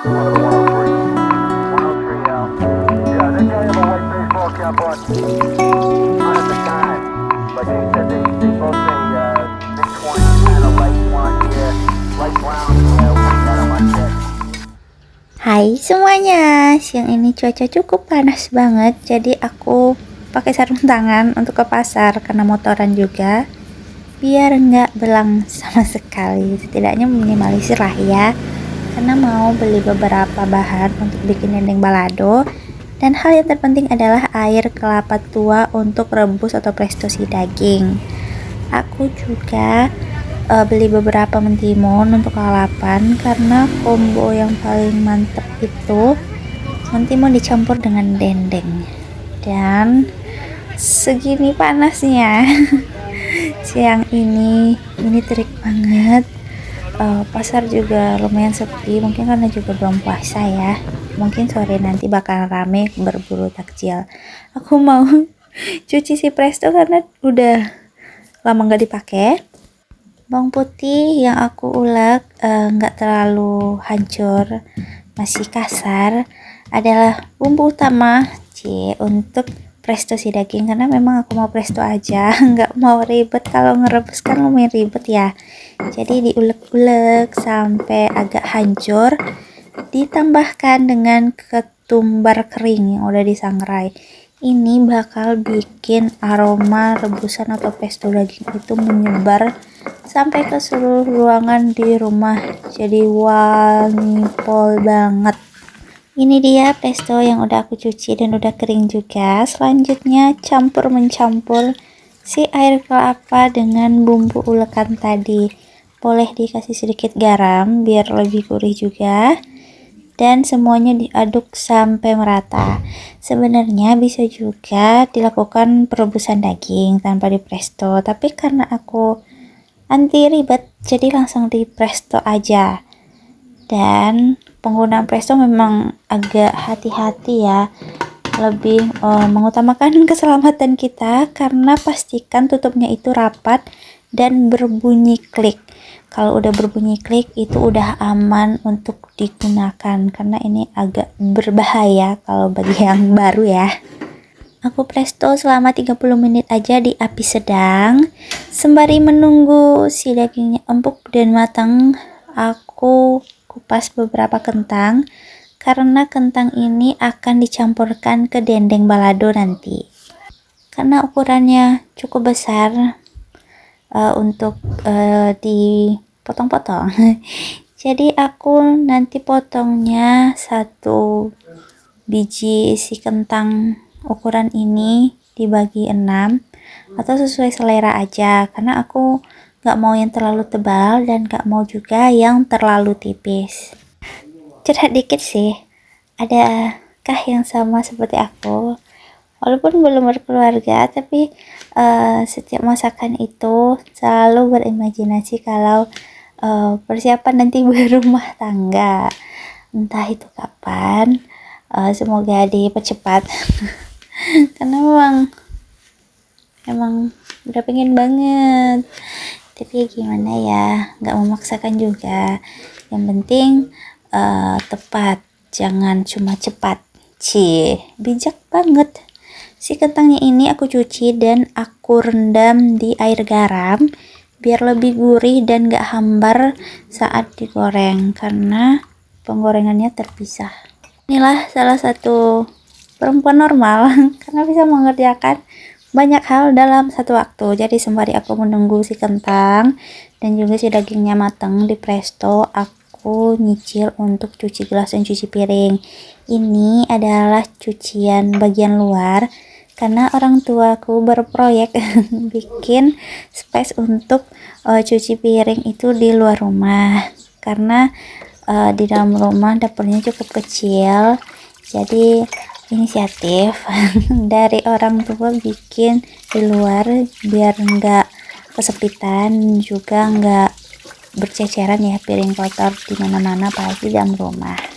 Hai semuanya, siang ini cuaca cukup panas banget, jadi aku pakai sarung tangan untuk ke pasar karena motoran juga, biar nggak belang sama sekali. Setidaknya minimalisir lah ya, karena mau beli beberapa bahan untuk bikin dendeng balado. Dan hal yang terpenting adalah air kelapa tua untuk rebus atau presto si daging. Aku juga beli beberapa mentimun untuk lalapan, karena combo yang paling mantep itu mentimun dicampur dengan dendeng. Dan segini panasnya siang ini terik banget. Pasar juga lumayan sepi, mungkin karena juga belum puasa ya. Mungkin sore nanti bakal rame berburu takjil. Aku mau cuci si presto karena udah lama nggak dipakai. Bawang putih yang aku ulek nggak terlalu hancur, masih kasar, adalah bumbu utama untuk presto si daging, karena memang aku mau presto aja, nggak mau ribet. Kalau ngerebus kan lumayan ribet ya, jadi diulek-ulek sampai agak hancur, ditambahkan dengan ketumbar kering yang udah disangrai. Ini bakal bikin aroma rebusan atau pesto daging itu menyebar sampai ke seluruh ruangan di rumah, jadi wangi pol banget. Ini dia pesto yang udah aku cuci dan udah kering juga. Selanjutnya mencampur si air kelapa dengan bumbu ulekan tadi. Boleh dikasih sedikit garam biar lebih gurih juga, dan semuanya diaduk sampai merata. Sebenarnya bisa juga dilakukan perebusan daging tanpa di presto, tapi karena aku anti ribet jadi langsung di presto aja. Dan penggunaan presto memang agak hati-hati ya, lebih mengutamakan keselamatan kita, karena pastikan tutupnya itu rapat dan berbunyi klik. Kalau udah berbunyi klik itu udah aman untuk digunakan, karena ini agak berbahaya kalau bagi yang baru ya. Aku presto selama 30 menit aja di api sedang. Sembari menunggu si dagingnya empuk dan matang, aku kupas beberapa kentang, karena kentang ini akan dicampurkan ke dendeng balado nanti. Karena ukurannya cukup besar untuk dipotong-potong, jadi aku nanti potongnya satu biji si kentang ukuran ini dibagi 6 atau sesuai selera aja, karena aku gak mau yang terlalu tebal dan gak mau juga yang terlalu tipis. Curhat dikit sih, adakah yang sama seperti aku? Walaupun belum berkeluarga, tapi setiap masakan itu selalu berimajinasi kalau persiapan nanti berumah tangga. Entah itu kapan, semoga dipercepat. Karena emang udah pengen banget. Tapi gimana ya, nggak memaksakan juga. Yang penting tepat, jangan cuma cepat. Bijak banget. Si kentangnya ini aku cuci dan aku rendam di air garam biar lebih gurih dan gak hambar saat digoreng, karena penggorengannya terpisah. Inilah salah satu perempuan normal karena bisa mengerjakan banyak hal dalam satu waktu. Jadi sembari aku menunggu si kentang dan juga si dagingnya matang di presto, aku nyicil untuk cuci gelas dan cuci piring. Ini adalah cucian bagian luar, karena orang tuaku berproyek bikin space untuk cuci piring itu di luar rumah, karena di dalam rumah dapurnya cukup kecil. Jadi inisiatif dari orang tua bikin di luar biar nggak kesepitan, juga nggak berceceran ya piring kotor di mana-mana, apalagi di dalam rumah.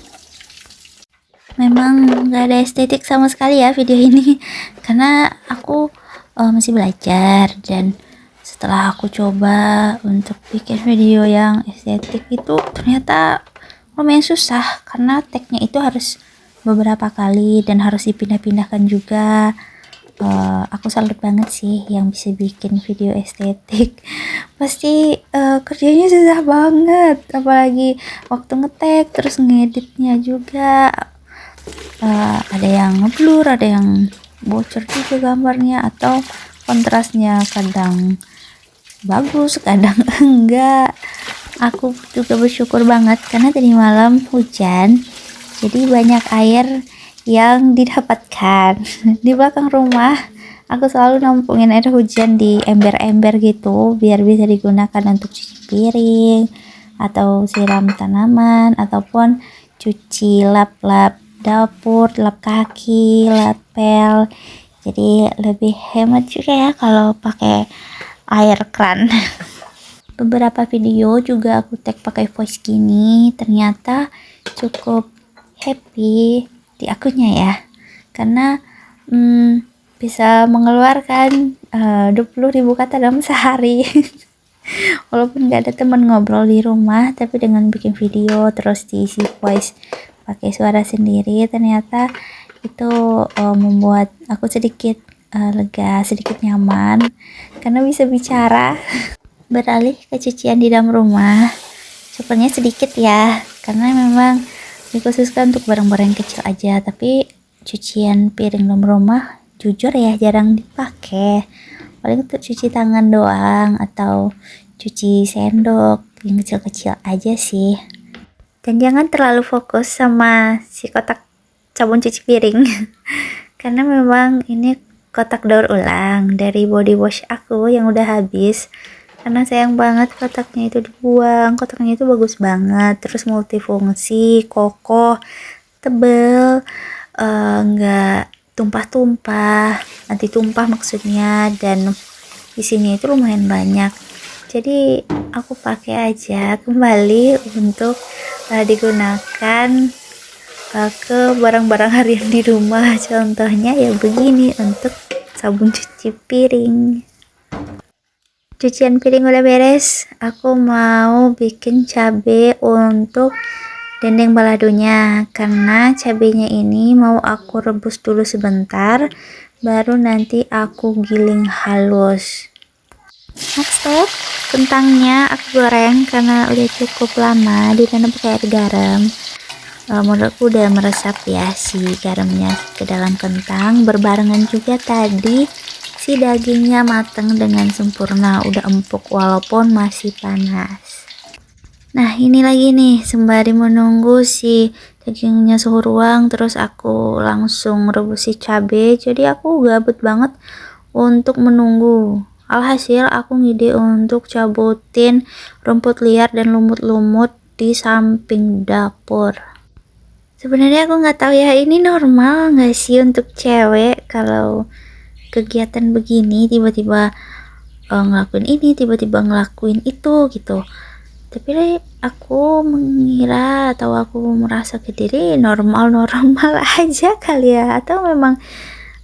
Memang nggak ada estetik sama sekali ya video ini, karena aku masih belajar, dan setelah aku coba untuk bikin video yang estetik itu ternyata lumayan susah karena tagnya itu harus beberapa kali dan harus dipindah-pindahkan juga. Aku salut banget sih yang bisa bikin video estetik. Pasti kerjanya susah banget, apalagi waktu ngetek terus ngeditnya juga. Ada yang ngeblur, ada yang bocor juga gambarnya, atau kontrasnya kadang bagus kadang enggak. Aku juga bersyukur banget karena tadi malam hujan, jadi banyak air yang didapatkan. Di belakang rumah aku selalu nampungin air hujan di ember-ember gitu biar bisa digunakan untuk cuci piring atau siram tanaman ataupun cuci lap-lap dapur, lap kaki, lap pel. Jadi lebih hemat juga ya kalau pakai air kran. Beberapa video juga aku tag pakai voice gini, ternyata cukup happy di akunnya ya, karena bisa mengeluarkan 20.000 kata dalam sehari. Walaupun gak ada teman ngobrol di rumah, tapi dengan bikin video terus diisi voice pakai suara sendiri, ternyata itu membuat aku sedikit lega, sedikit nyaman karena bisa bicara. Beralih ke cucian di dalam rumah, cukupnya sedikit ya, karena memang dikhususkan untuk barang-barang kecil aja. Tapi cucian piring dalam rumah jujur ya jarang dipakai, paling untuk cuci tangan doang atau cuci sendok yang kecil-kecil aja sih. Dan jangan terlalu fokus sama si kotak sabun cuci piring karena memang ini kotak daur ulang dari body wash aku yang udah habis. Karena sayang banget kotaknya itu dibuang. Kotaknya itu bagus banget, terus multifungsi, kokoh, tebel, nggak tumpah-tumpah, anti tumpah maksudnya, dan isinya itu lumayan banyak. Jadi aku pakai aja kembali untuk digunakan ke barang-barang harian di rumah. Contohnya ya begini, untuk sabun cuci piring. Cucian piring udah beres, aku mau bikin cabe untuk dendeng baladonya, karena cabenya ini mau aku rebus dulu sebentar, baru nanti aku giling halus. Next step, kentangnya aku goreng karena udah cukup lama direndam pakai air garam. Menurutku udah meresap ya si garamnya ke dalam kentang, berbarengan juga tadi si dagingnya matang dengan sempurna, udah empuk walaupun masih panas. Nah ini lagi nih, sembari menunggu si dagingnya suhu ruang, terus aku langsung rebus si cabai. Jadi aku gabut banget untuk menunggu. Alhasil aku ngide untuk cabutin rumput liar dan lumut-lumut di samping dapur. Sebenarnya aku nggak tahu ya, ini normal nggak sih untuk cewek kalau kegiatan begini tiba-tiba ngelakuin ini, tiba-tiba ngelakuin itu gitu. Tapi aku mengira atau aku merasa ke diri normal-normal aja kali ya, atau memang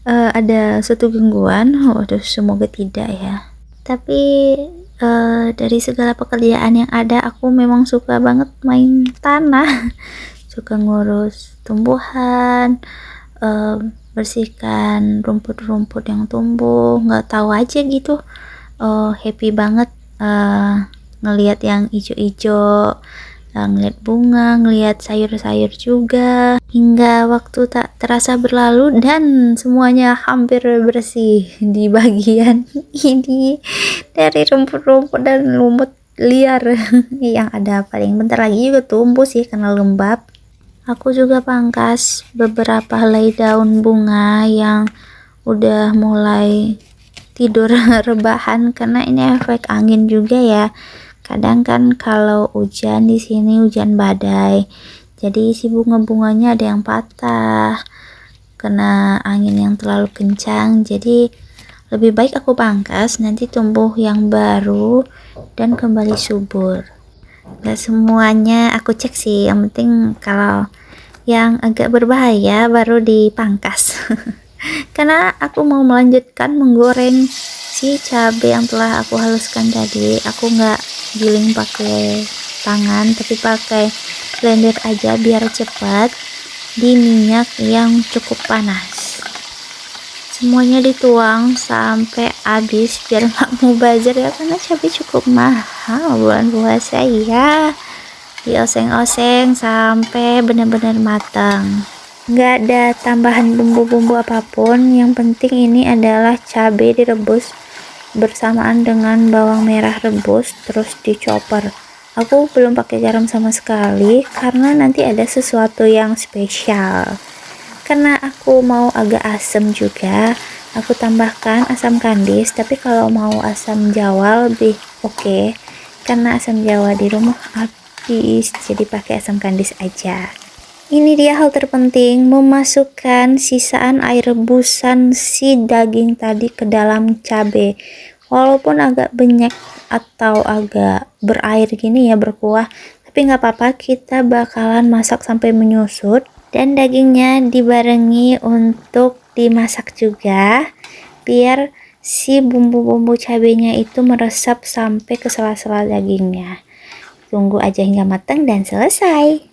ada suatu gangguan. Waduh, semoga tidak ya. Tapi dari segala pekerjaan yang ada, aku memang suka banget main tanah. Suka ngurus tumbuhan, bersihkan rumput-rumput yang tumbuh, nggak tahu aja gitu. Happy banget ngelihat yang ijo-ijo, ngelihat bunga, ngelihat sayur-sayur juga, hingga waktu tak terasa berlalu dan semuanya hampir bersih di bagian ini dari rumput-rumput dan lumut liar yang ada. Paling bentar lagi juga tumbuh sih karena lembab. Aku juga pangkas beberapa helai daun bunga yang udah mulai tidur rebahan, karena ini efek angin juga ya. Kadang kan kalau hujan di sini hujan badai, jadi si bunga-bunganya ada yang patah kena angin yang terlalu kencang. Jadi lebih baik aku pangkas, nanti tumbuh yang baru dan kembali subur. Gak semuanya aku cek sih, yang penting kalau yang agak berbahaya baru dipangkas. Karena aku mau melanjutkan menggoreng si cabai yang telah aku haluskan tadi. Aku nggak giling pakai tangan, tapi pakai blender aja biar cepat di minyak yang cukup panas. Semuanya dituang sampai habis biar nggak mubazir ya, karena cabai cukup mahal bulan puasa ya. Dioseng-oseng sampai benar-benar matang. Nggak ada tambahan bumbu-bumbu apapun, yang penting ini adalah cabai direbus bersamaan dengan bawang merah rebus terus dicoper. Aku belum pakai garam sama sekali karena nanti ada sesuatu yang spesial. Karena aku mau agak asam juga, aku tambahkan asam kandis, tapi kalau mau asam jawa lebih oke, karena asam jawa di rumah habis, jadi pakai asam kandis aja. Ini dia hal terpenting, memasukkan sisaan air rebusan si daging tadi ke dalam cabai. Walaupun agak banyak atau agak berair gini ya, berkuah, tapi nggak apa-apa, kita bakalan masak sampai menyusut. Dan dagingnya dibarengi untuk dimasak juga, biar si bumbu-bumbu cabenya itu meresap sampai ke sela-sela dagingnya. Tunggu aja hingga matang dan selesai.